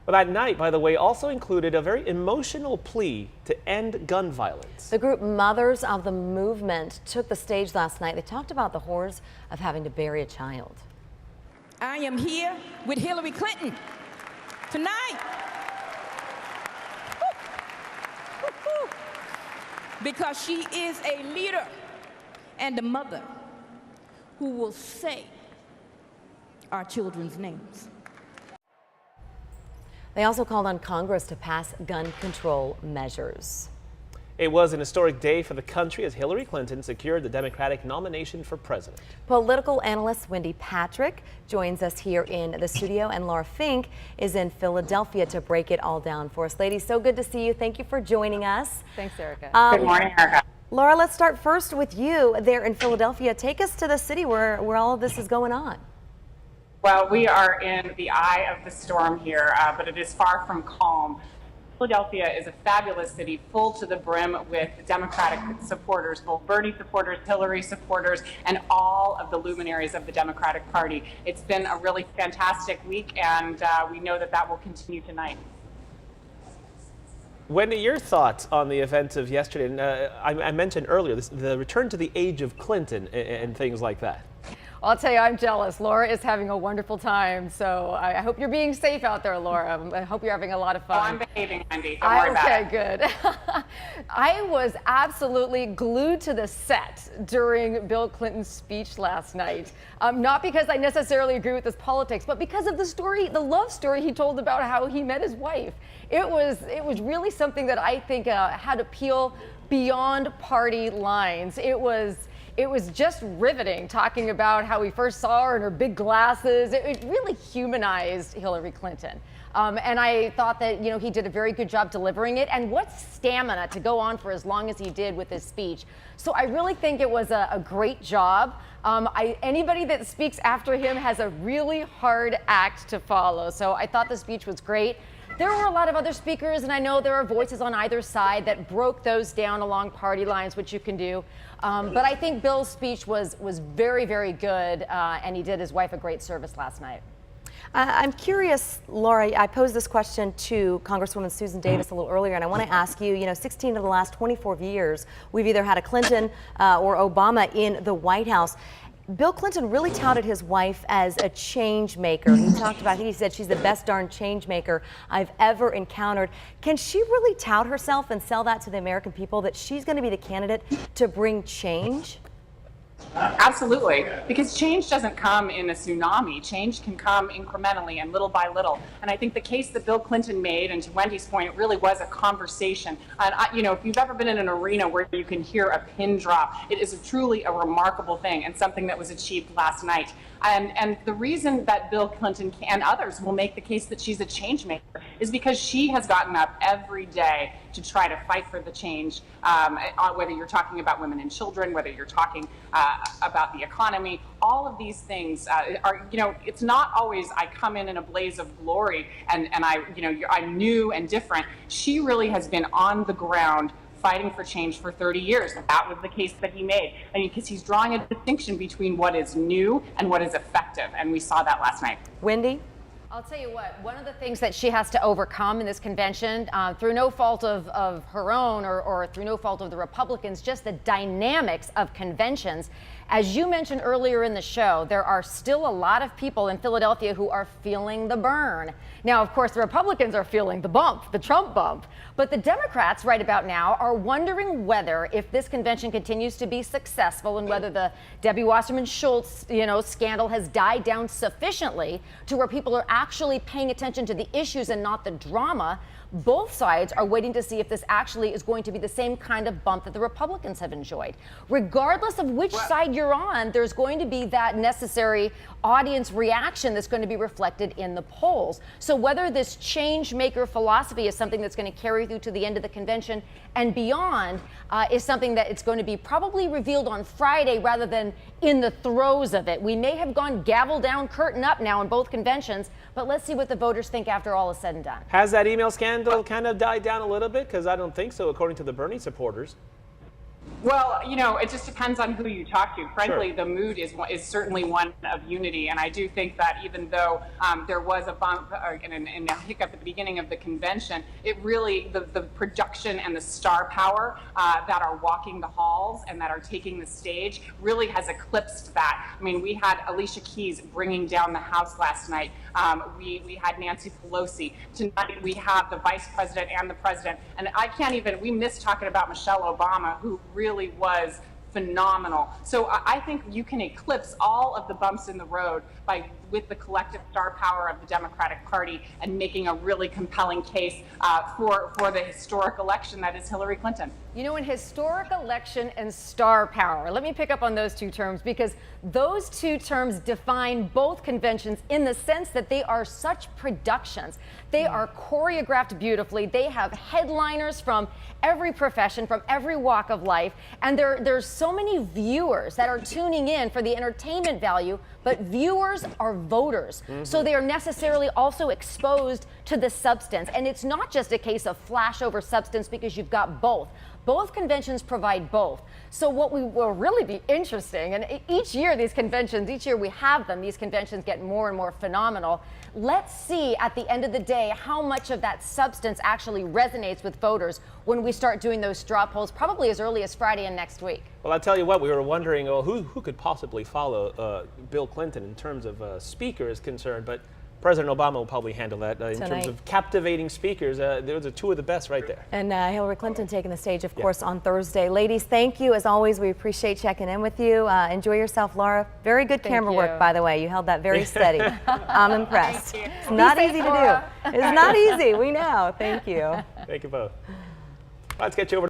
Well, that night, by the way, also included a very emotional plea to end gun violence. The group Mothers of the Movement took the stage last night. They talked about the horrors of having to bury a child. I am here with Hillary Clinton tonight. Because she is a leader and a mother who will say our children's names. They also called on Congress to pass gun control measures. It was an historic day for the country as Hillary Clinton secured the Democratic nomination for president. Political analyst Wendy Patrick joins us here in the studio, and Laura Fink is in Philadelphia to break it all down for us. Ladies, so good to see you. Thank you for joining us. Thanks, Erica. Good morning, Erica. Laura, let's start first with you there in Philadelphia. Take us to the city where all of this is going on. Well, we are in the eye of the storm here, but it is far from calm. Philadelphia is a fabulous city, full to the brim with Democratic supporters, both Bernie supporters, Hillary supporters, and all of the luminaries of the Democratic Party. It's been a really fantastic week, and we know that that will continue tonight. Wendy, your thoughts on the events of yesterday? And, I mentioned earlier the return to the age of Clinton and things like that. I'll tell you, I'm jealous. Laura is having a wonderful time, so I hope you're being safe out there, Laura. I hope you're having a lot of fun. Oh, I'm behaving, Wendy. Don't worry about it. Okay, good. I was absolutely glued to the set during Bill Clinton's speech last night. Not because I necessarily agree with his politics, but because of the story, the love story he told about how he met his wife. It was really something that I think had appeal beyond party lines. It was just riveting, talking about how he first saw her in her big glasses. It really humanized Hillary Clinton. And I thought that, he did a very good job delivering it. And what stamina to go on for as long as he did with his speech. So I really think it was a great job. Anybody that speaks after him has a really hard act to follow. So I thought the speech was great. There were a lot of other speakers, and I know there are voices on either side that broke those down along party lines, which you can do. But I think Bill's speech was very, very good, and he did his wife a great service last night. I'm curious, Laura, I posed this question to Congresswoman Susan Davis a little earlier, and I want to ask you, 16 of the last 24 years, we've either had a Clinton or Obama in the White House. Bill Clinton really touted his wife as a change maker. He talked about, he said she's the best darn change maker I've ever encountered. Can she really tout herself and sell that to the American people that she's going to be the candidate to bring change? Absolutely, because change doesn't come in a tsunami. Change can come incrementally and little by little. And I think the case that Bill Clinton made, and to Wendy's point, it really was a conversation. And if you've ever been in an arena where you can hear a pin drop, it is truly a remarkable thing and something that was achieved last night. And the reason that Bill Clinton and others will make the case that she's a change maker is because she has gotten up every day to try to fight for the change, whether you're talking about women and children, whether you're talking about the economy, all of these things are, it's not always I come in a blaze of glory and I'm new and different. She really has been on the ground fighting for change for 30 years. That was the case that he made. Because he's drawing a distinction between what is new and what is effective. And we saw that last night. Wendy? I'll tell you what, one of the things that she has to overcome in this convention, through no fault of her own or through no fault of the Republicans, just the dynamics of conventions. As you mentioned earlier in the show, there are still a lot of people in Philadelphia who are feeling the burn. Now, of course, the Republicans are feeling the bump, the Trump bump. But the Democrats right about now are wondering whether, if this convention continues to be successful and whether the Debbie Wasserman Schultz, scandal has died down sufficiently to where people are actually paying attention to the issues and not the drama. Both sides are waiting to see if this actually is going to be the same kind of bump that the Republicans have enjoyed. Regardless of which side you're on, there's going to be that necessary audience reaction that's going to be reflected in the polls. So whether this change maker philosophy is something that's going to carry through to the end of the convention and beyond is something that it's going to be probably revealed on Friday rather than in the throes of it. We may have gone gavel down, curtain up now in both conventions, but let's see what the voters think after all is said and done. Has that email scandal kind of died down a little bit? Because I don't think so, according to the Bernie supporters. Well, you know, it just depends on who you talk to. Frankly, Sure. the mood is certainly one of unity, and I do think that even though there was a bump and a hiccup at the beginning of the convention, it really, the production and the star power that are walking the halls and that are taking the stage really has eclipsed that. I mean, we had Alicia Keys bringing down the House last night. We had Nancy Pelosi. Tonight we have the Vice President and the President. And I can't even, we missed talking about Michelle Obama, who really was phenomenal. So I think you can eclipse all of the bumps in the road with the collective star power of the Democratic Party and making a really compelling case for the historic election that is Hillary Clinton. You know, in historic election and star power, let me pick up on those two terms, because those two terms define both conventions in the sense that they are such productions. They are choreographed beautifully. They have headliners from every profession, from every walk of life, and there's so many viewers that are tuning in for the entertainment value, but viewers are voters. So they are necessarily also exposed to the substance. And it's not just a case of flash over substance, because you've got both. Both conventions provide both. So what will really be interesting, and each year we have them, these conventions get more and more phenomenal. Let's see at the end of the day how much of that substance actually resonates with voters when we start doing those straw polls, probably as early as Friday and next week. Well, I'll tell you what, we were wondering, who could possibly follow Bill Clinton in terms of speaker is concerned, but President Obama will probably handle that in terms of captivating speakers. Those are two of the best right there. And Hillary Clinton taking the stage, of course, on Thursday. Ladies, thank you. As always, we appreciate checking in with you. Enjoy yourself, Laura. Very good camera work, by the way. You held that very steady. I'm impressed. It's not easy to do. It's not easy. We know. Thank you. Thank you both. Let's get you over